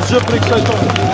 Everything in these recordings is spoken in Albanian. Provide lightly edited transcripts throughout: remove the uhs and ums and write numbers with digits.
Gjë për i kësaj tonë.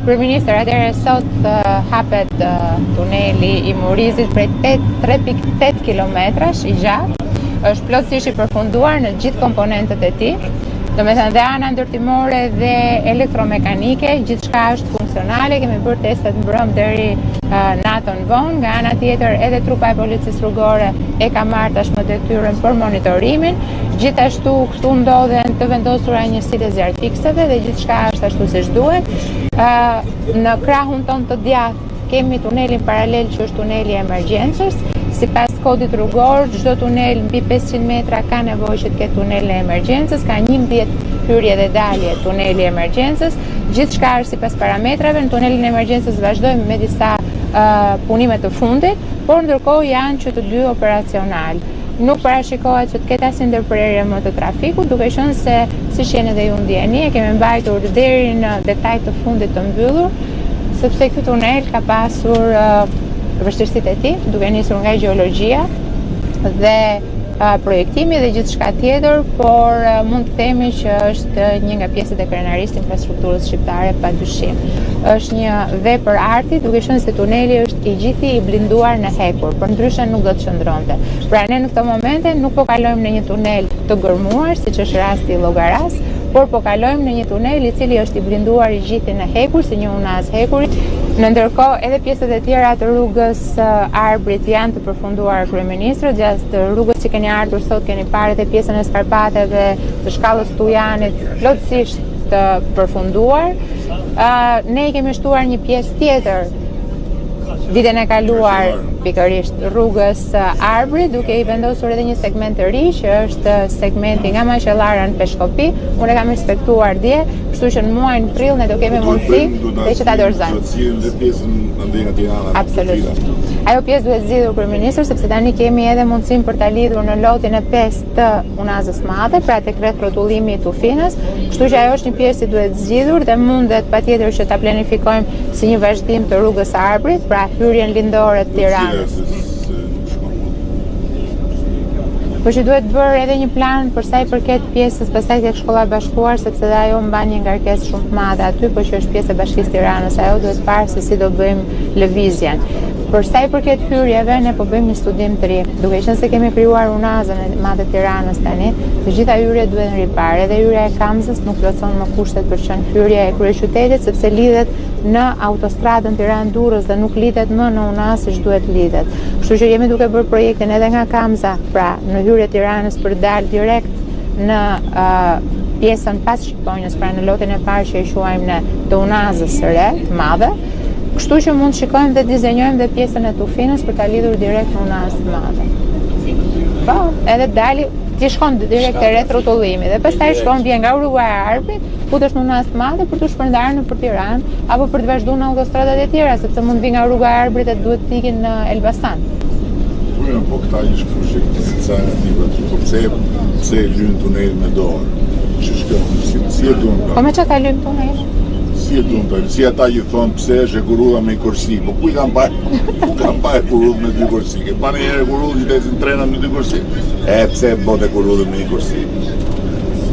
Kryeministër, atëherë sot hapet tuneli i Murizit prej 3.8 kilometrash i gjatë, është plotësisht i përfunduar në gjithë komponentët e tij. Domethënë dhe ana ndërtimore dhe elektromekanike, gjithçka është funksionale, kemi bërë testet mbrëm deri natën vonë. Nga ana tjetër edhe trupa e policisë rrugore e ka marrë tashmë detyrën për monitorimin. Gjithashtu këtu ndodhen të vendosura njësitë e zjarrfikseve dhe gjithçka është ashtu siç duhet. Në krahun tonë të djathtë kemi tunelin paralel që është tuneli e emergjencës. Sipas kodit rrugor, çdo tunel mbi 500 metra ka nevojë që të ketë tunel e emergjencës, ka 11 hyrje dhe dalje tuneli e emergjencës. Gjithçka është sipas parametrave. Në tunelin e emergjencës vazhdojmë me disa punime të fundit, por ndërkohë janë që të dy operacional. Nuk parashikohet që të ketë asnjë ndërprerje më të trafikut, duke qenë se siç jeni edhe ju ndjeni, e kemi mbajtur deri në detaj të fundit të mbyllur, sepse ky tunel ka pasur vështirësitë e tij, duke nisur nga gjeologjia dhe projektimi dhe gjithçka tjetër, por mund të themi që është një nga pjesët e krenarisë të infrastrukturës shqiptare padyshim. Është një vepër arti, duke qenë se tuneli është i gjithi i blinduar në hekur, përndryshe nuk do të qëndronte. Pra ne në këto momente nuk po kalojmë në një tunel të gërmuar, siç është rasti i Llogaras, por po kalojmë në një tunel i cili është i blinduar i gjithi në hekur, si një unaz hekuri. Në ndërkohë edhe pjesët e tjera të rrugës Arbrit janë të përfunduar kryeministrët, gjatë rrugës që keni ardhur sot keni parë edhe pjesën e skarpateve të shkallës Tujanit plotësisht të përfunduar. Ne i kemi shtuar një pjesë tjetër ditën e kaluar pikërisht rrugës Arbrit, duke i vendosur edhe një segment të ri që është segmenti nga Maqellara në Peshkopi. Unë e kam inspektuar dje, kështu që në muajin prill ne do kemi mundësi dhe që ta dorëzojmë. Absolutisht. Ajo pjesë duhet zgjidhur kryeministri, sepse tani kemi edhe mundësinë për ta lidhur në lotin e 5 të Unazës Madhe, pra tek rreth rrotullimi i Tufinës, kështu që ajo është një pjesë që duhet zgjidhur dhe mundet patjetër që ta planifikojmë si një vazhdim të rrugës Arbrit, pra hyrjen lindore të Tiranës. Por që duhet bërë edhe një plan për sa i përket pjesës pastaj tek shkolla bashkuar, sepse dhe ajo mban një ngarkesë shumë të madhe aty, por që është pjesë e Bashkisë Tiranës, ajo duhet parë se si do bëjmë lëvizjen. Për sa i përket hyrjeve, ne po bëjmë një studim të ri, duke qenë se kemi krijuar unazën e madhe Tiranës tani, të gjitha hyrjet duhen riparë, edhe hyrja e Kamzës nuk plotson më kushtet për qenë hyrja e kryeqytetit, sepse lidhet në autostradën Tiranë-Durrës dhe nuk lidhet më në Unazë siç duhet lidhet. Kështu që jemi duke bërë projektin edhe nga Kamza, pra në hyrje Tiranës për dalë direkt në pjesën pas Shqiponjës, pra në lotin e parë që i quajmë ne të Unazës së re, të madhe. Kështu që mund shikojmë dhe dizenjojmë dhe pjesën e Tufinës për ta lidhur direkt në Unazë të madhe. Po, edhe dali ti shkon direkt te rreth rrotullimi dhe pastaj shkon vjen nga rruga e Arbrit, futesh në Unazë të madhe për të shpërndarë nëpër Tiranë apo për të vazhduar në autostradat e tjera, sepse mund vi nga rruga e Arbrit e duhet të ikin në Elbasan. Po këta i shkrushik të sa pse lyn tunel me dorë. Si e duan? Po me çka ta lym tunel? Si e duan? Si ata i thon pse është e kurudha me kursi, po ku i kanë pa kurudh me dy kursi? Ke pa një herë kurudh që të trena me dy kursi? Pse bote kurudh me një kursi?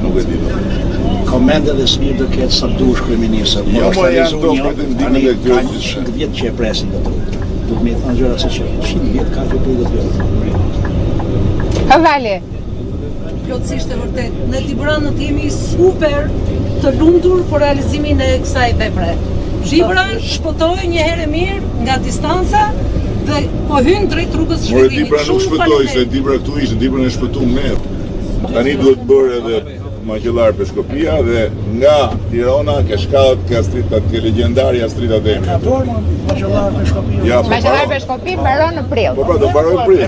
Nuk e di. Komende dhe smir do ketë sa dush kryeministër. Jo, po janë to pretendimet e këtyre 100 vjet që e presin do të. Do të më thonë gjëra se 100 vjet ka të bëjë Ha vale. Plotësisht e vërtet. Ne Tiranët jemi super të lumtur për realizimin e kësaj vepre. Shqipëra shpëtoi një herë mirë nga distanca dhe po hyn drejt rrugës së shpëtimit. Tipra nuk shpëtoi, se Tipra këtu ishte, Tipra ne shpëtuam ne. Tani duhet bërë edhe Maqellar Peshkopia dhe nga Tirana ke shkallët ke stritat, ke legjendarja stritat e emrit. Maqellar Peshkopia. Ja, Maqellar Peshkopi mbaron në prill. Po do mbaroj prill. Ja,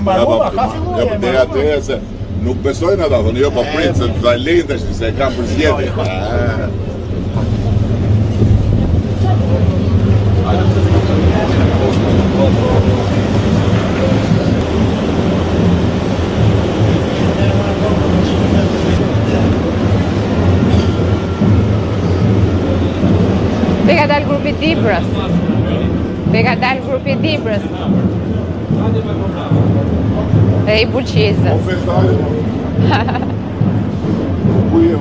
po deri atë se nuk besojnë ata, thonë jo, po prit se ta lejnë tash se e kanë për zgjedhje. Ka dalë grupi Dibrës. Ka dalë grupi Dibrës. Dhe i Bulqizës. Po festale. Ku je?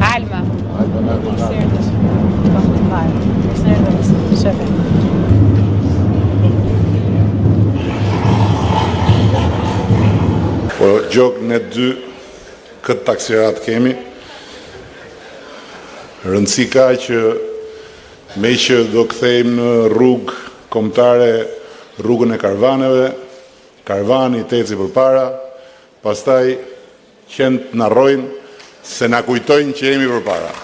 Alma. Po gjok ne dy këtë taksirat kemi. Rëndësi ka që me që do kthejmë në rrugë kombëtare rrugën e karvaneve, karvani teci përpara, pastaj qenë të narrojnë se na kujtojnë që jemi përpara.